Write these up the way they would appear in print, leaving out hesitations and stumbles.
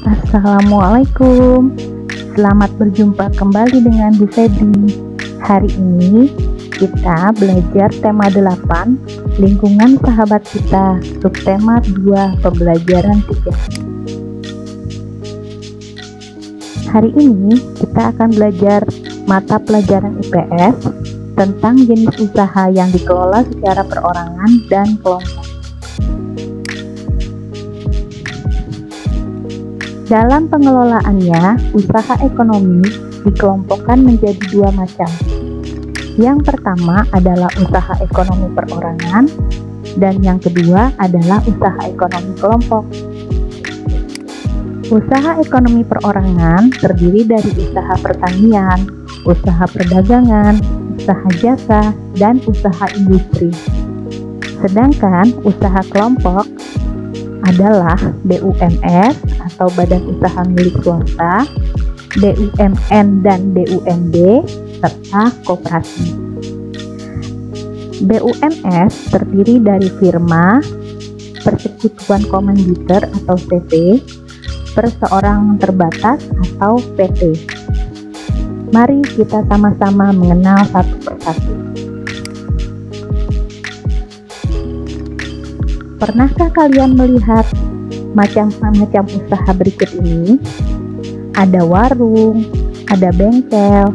Assalamualaikum. Selamat berjumpa kembali dengan Bu Febri. Hari ini kita belajar tema 8, lingkungan sahabat kita, subtema 2, pembelajaran 3. Hari ini kita akan belajar mata pelajaran IPS tentang jenis usaha yang dikelola secara perorangan dan kelompok. Dalam pengelolaannya, usaha ekonomi dikelompokkan menjadi dua macam. Yang pertama adalah usaha ekonomi perorangan, dan yang kedua adalah usaha ekonomi kelompok. Usaha ekonomi perorangan terdiri dari usaha pertanian, usaha perdagangan, usaha jasa, dan usaha industri. Sedangkan usaha kelompok adalah BUMS atau badan usaha milik swasta, BUMN dan BUMD, serta koperasi. BUMS terdiri dari firma, persekutuan komanditer atau CV, perseorangan terbatas atau PT. Mari kita sama-sama mengenal satu persatu. Pernahkah kalian melihat macam-macam usaha berikut ini? Ada warung, ada bengkel,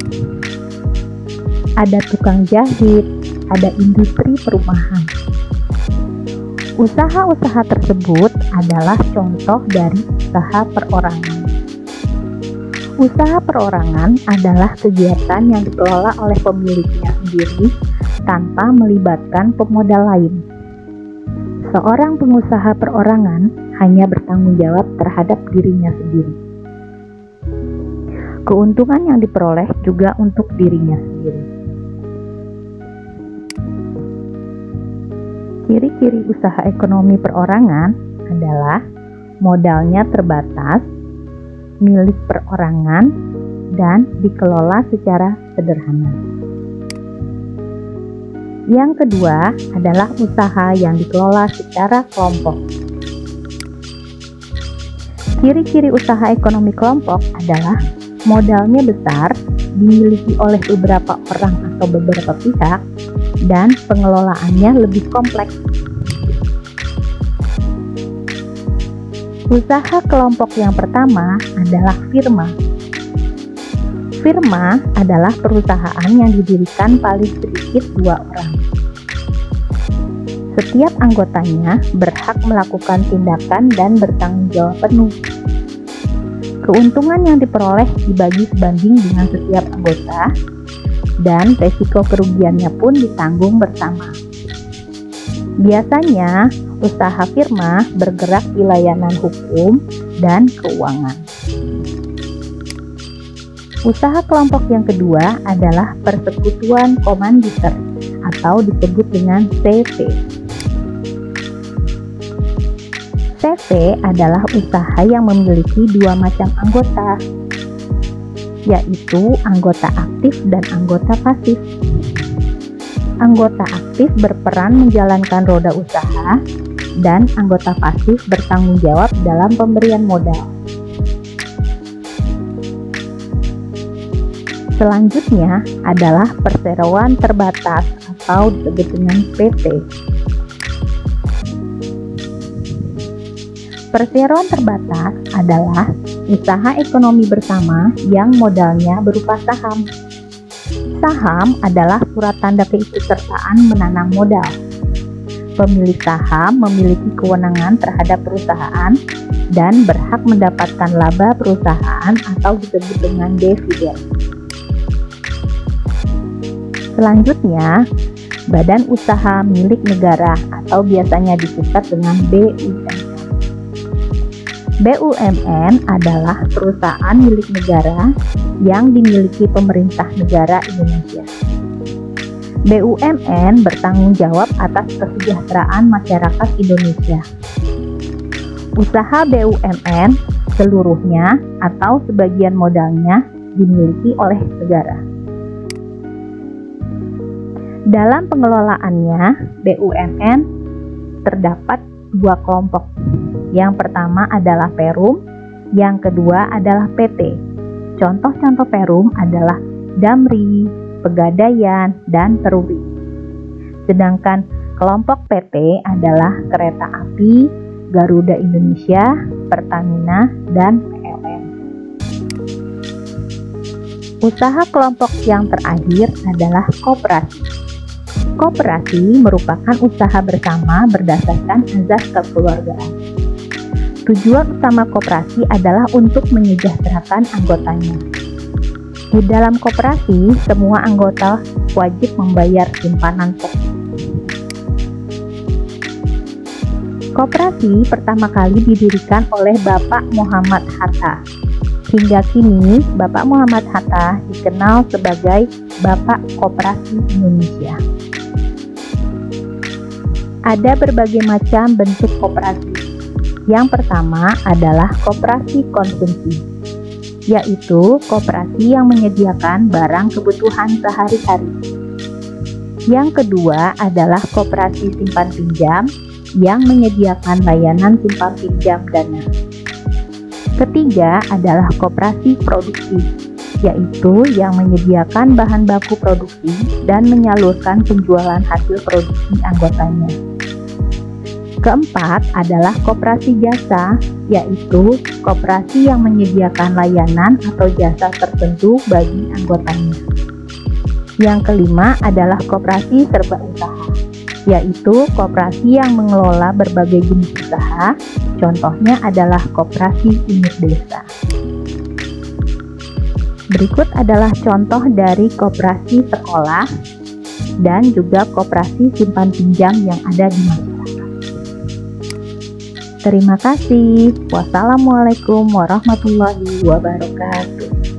ada tukang jahit, ada industri perumahan. Usaha-usaha tersebut adalah contoh dari usaha perorangan. Usaha perorangan adalah kegiatan yang dikelola oleh pemiliknya sendiri tanpa melibatkan pemodal lain. Seorang pengusaha perorangan hanya bertanggung jawab terhadap dirinya sendiri. Keuntungan yang diperoleh juga untuk dirinya sendiri. Ciri-ciri usaha ekonomi perorangan adalah modalnya terbatas, milik perorangan, dan dikelola secara sederhana. Yang kedua adalah usaha yang dikelola secara kelompok. Ciri-ciri usaha ekonomi kelompok adalah modalnya besar, dimiliki oleh beberapa orang atau beberapa pihak, dan pengelolaannya lebih kompleks. Usaha kelompok yang pertama adalah firma. Firma adalah perusahaan yang didirikan paling sedikit 2 orang. Setiap anggotanya berhak melakukan tindakan dan bertanggung jawab penuh. Keuntungan yang diperoleh dibagi sebanding dengan setiap anggota, dan resiko kerugiannya pun ditanggung bersama. Biasanya, usaha firma bergerak di layanan hukum dan keuangan. Usaha kelompok yang kedua adalah persekutuan komanditer atau disebut dengan CV. CV adalah usaha yang memiliki 2 macam anggota, yaitu anggota aktif dan anggota pasif. Anggota aktif berperan menjalankan roda usaha, dan anggota pasif bertanggung jawab dalam pemberian modal. Selanjutnya adalah perseroan terbatas atau disebut dengan PT. Perseroan terbatas adalah usaha ekonomi bersama yang modalnya berupa saham. Saham adalah surat tanda keikutsertaan menanam modal. Pemilik saham memiliki kewenangan terhadap perusahaan dan berhak mendapatkan laba perusahaan atau disebut dengan dividen. Selanjutnya, badan usaha milik negara atau biasanya disingkat dengan BUMN. BUMN adalah perusahaan milik negara yang dimiliki pemerintah negara Indonesia. BUMN bertanggung jawab atas kesejahteraan masyarakat Indonesia. Usaha BUMN seluruhnya atau sebagian modalnya dimiliki oleh negara. Dalam pengelolaannya, BUMN terdapat 2 kelompok. Yang pertama adalah Perum Yang kedua adalah PT. Contoh-contoh Perum adalah Damri, Pegadaian, dan Teruri. Sedangkan kelompok PT adalah Kereta Api, Garuda Indonesia, Pertamina, dan PLN. Usaha kelompok yang terakhir adalah koperasi. Koperasi merupakan usaha bersama berdasarkan azas kekeluargaan. Tujuan utama koperasi adalah untuk menyejahterakan anggotanya. Di dalam koperasi, semua anggota wajib membayar simpanan pokok. Koperasi pertama kali didirikan oleh Bapak Muhammad Hatta. Hingga kini, Bapak Muhammad Hatta dikenal sebagai Bapak Koperasi Indonesia. Ada berbagai macam bentuk koperasi. Yang pertama adalah koperasi konsumsi, yaitu koperasi yang menyediakan barang kebutuhan sehari-hari. Yang kedua adalah koperasi simpan pinjam yang menyediakan layanan simpan pinjam dana. Ketiga adalah koperasi produksi, yaitu yang menyediakan bahan baku produksi dan menyalurkan penjualan hasil produksi anggotanya. Keempat adalah koperasi jasa, yaitu koperasi yang menyediakan layanan atau jasa tertentu bagi anggotanya. Yang kelima adalah koperasi serba usaha, yaitu koperasi yang mengelola berbagai jenis usaha, contohnya adalah koperasi unit desa. Berikut adalah contoh dari koperasi sekolah dan juga koperasi simpan pinjam yang ada di masyarakat. Terima kasih. Wassalamualaikum warahmatullahi wabarakatuh.